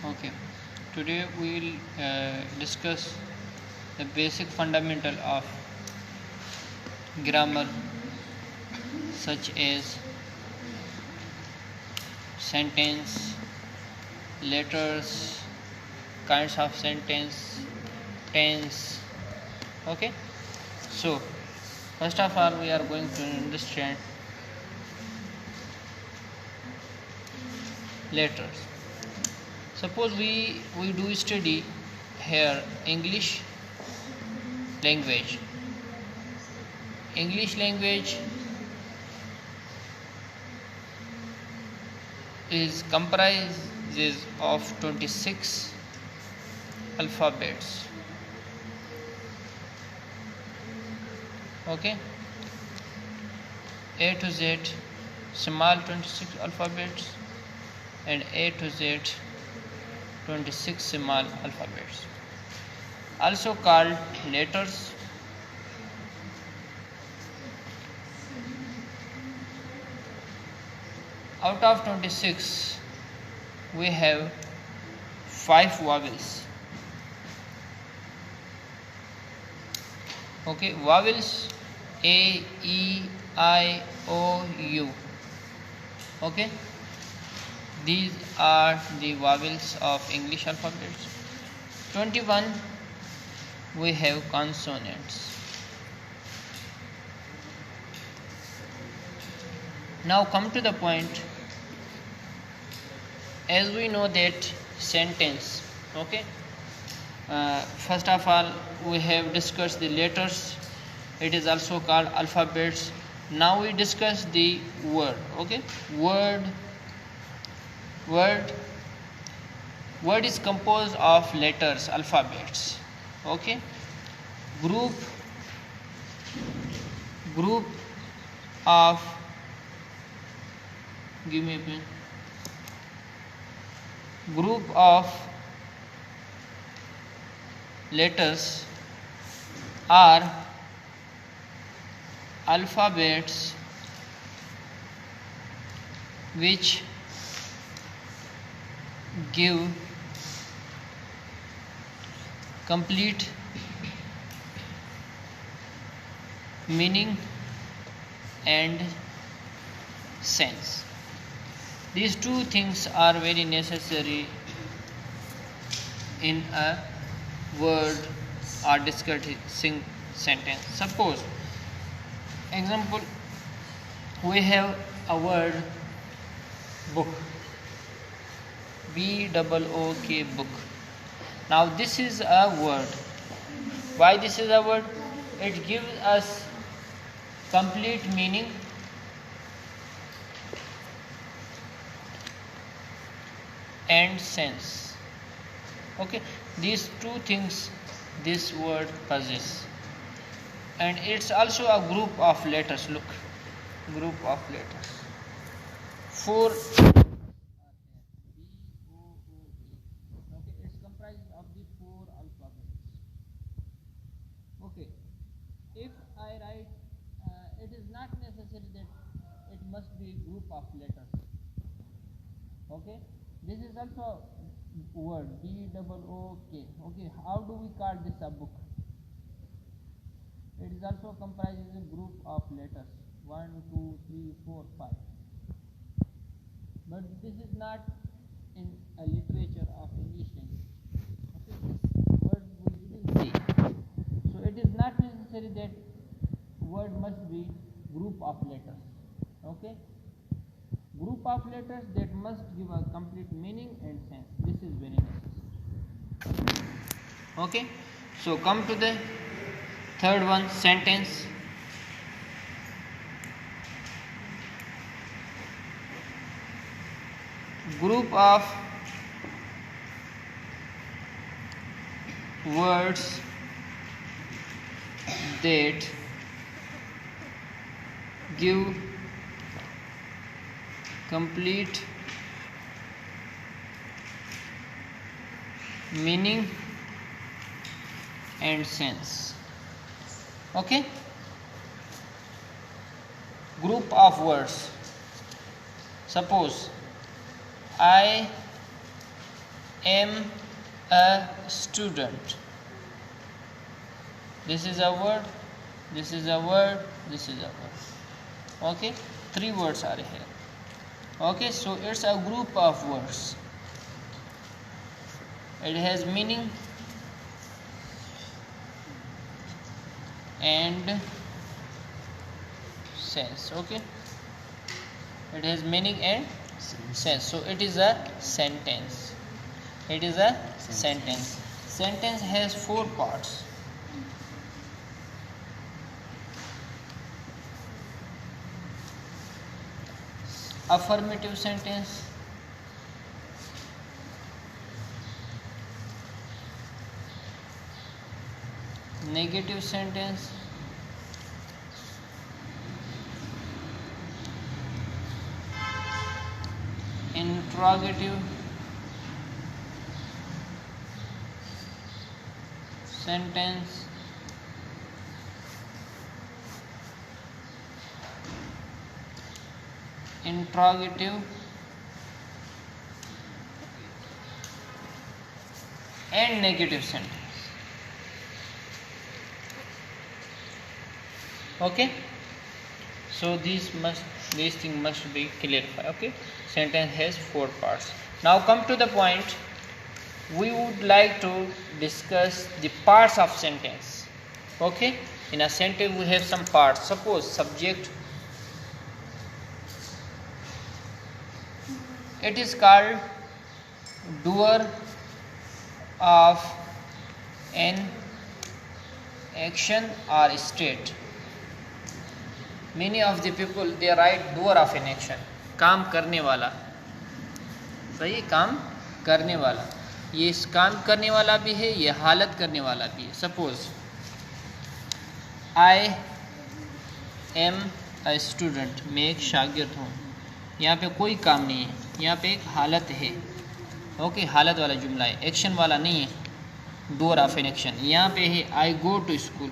Okay, today we will discuss the basic fundamental of grammar, such as sentence, letters, kinds of sentence, tense. Okay, so first of all, we are going to understand letters. Suppose we do study here language. English language is comprises of 26 alphabets. Okay, A to Z small 26 alphabets and A to Z 26 small alphabets, also called letters. Out of 26 we have 5 vowels. Okay, vowels A, E, I, O, U. Okay, these are the vowels of English alphabets. 21 we have consonants. Now come to the point. As we know that sentence, okay, first of all we have discussed the letters. It is also called alphabets. Now we discuss the word. Okay, word is composed of letters, alphabets. Okay, group of, give me a pen, group of letters are alphabets which give complete meaning and sense. These two things are very necessary in a word or discussing sentence. Suppose, example, we have a word book, BOOK, book. Now this is a word. Why this is a word? It gives us complete meaning and sense. Okay, these two things this word possesses. And it's also a group of letters. Look, group of letters. 4 okay, it's comprised of the 4 alphabets. Okay, if I write, it is not necessary that it must be a group of letters. Okay, this is also word BOOK. Okay, how do we call this a book? It is also comprises a group of letters 1, 2, 3, 4, 5. But this is not in a literature of English language. Okay, this word we didn't see. So it is not necessary that word must be group of letters. Okay, group of letters that must give a complete meaning and sense. This is very necessary. Okay, so come to the third one, sentence. Group of words that give complete meaning and sense. Okay, group of words. Suppose I am a student. This is a word, this is a word, this is a word. Okay, 3 words are here. Okay, so it's a group of words. It has meaning and sense. Okay, it has meaning and sense. So it is a sentence. It is a sentence. Sentence has 4 parts. Affirmative sentence, negative sentence, interrogative sentence, interrogative and negative sentence. Okay, so these things must be clarified. Okay, sentence has 4 parts. Now come to the point. We would like to discuss the parts of sentence. Okay, in a sentence we have some parts. Suppose subject, it is called doer of an action or state. Many of the people they write doer of an action, काम करने वाला. सही, काम करने वाला. ये काम करने वाला भी है, ये हालत करने वाला भी है. Suppose I am a student, मैं एक शागिर्द हूँ. यहाँ पे कोई काम नहीं है, यहाँ पे एक हालत है. ओके, हालत वाला जुमला है, एक्शन वाला नहीं है. Door of an action. यहाँ पे है I go to school,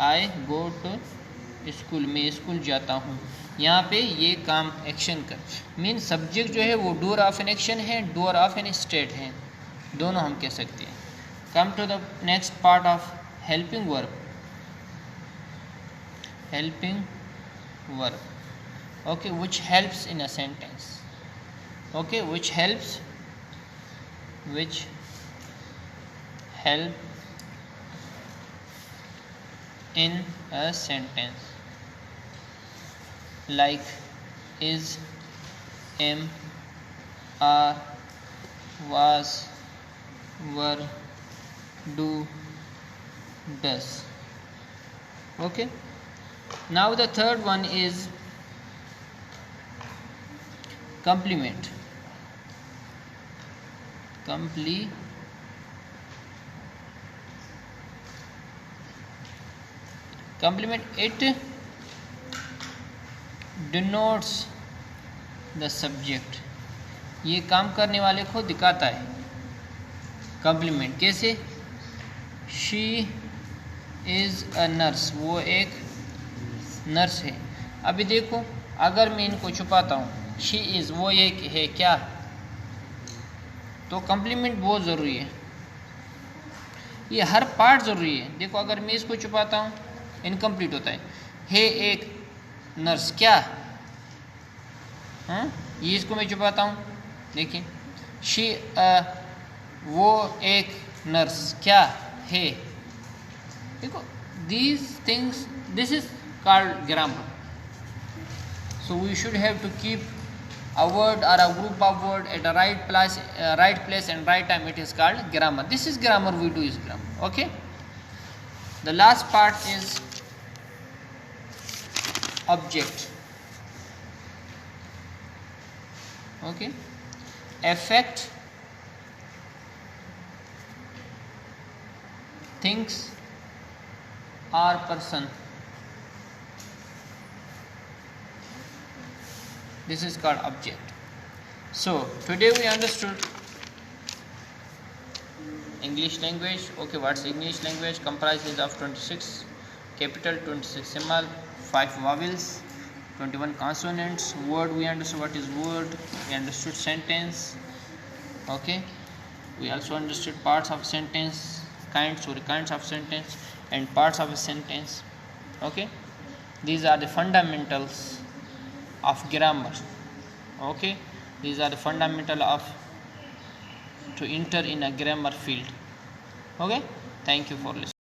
I go to school, मैं स्कूल जाता हूँ. यहाँ पे ये काम एक्शन कर मीन सब्जेक्ट जो है वो डोर ऑफ एन एक्शन है, डोर ऑफ एन स्टेट है, दोनों हम कह सकते हैं. Come to the next part of helping verb. Helping verb, okay, which helps in a sentence. Okay, which help in a sentence, like is, am, are, was, were, do, does. Okay, now the third one is complement. Complement, it denotes the subject. ये काम करने वाले को दिखाता है. Complement कैसे? She is a nurse, वो एक नर्स है. अभी देखो, अगर मैं इनको छुपाता हूँ, शी इज़, वो एक है क्या, तो कम्प्लीमेंट बहुत ज़रूरी है. ये हर पार्ट ज़रूरी है. देखो, अगर मैं इसको छुपाता हूँ इनकम्प्लीट होता है. है एक नर्स क्या, हाँ, ये इसको मैं छुपाता हूँ. देखिए, शी, वो एक नर्स क्या है. देखो, these things, this is called grammar. So we should have to keep a word or a group of word at a right place and right time. It is called grammar. This is grammar, we do is grammar. Okay, the last part is object. Okay, affect, things or person. This is called object. So today we understood English language. Okay, what's English language? Comprises of 26 capital, 26 symbol, 5 vowels, 21 consonants. Word, we understood what is word. We understood sentence. Okay, We also understood parts of sentence, kinds of sentence and parts of a sentence. Okay, these are the fundamentals of grammar. Okay, these are the fundamental of to enter in a grammar field. Okay, thank you for listening.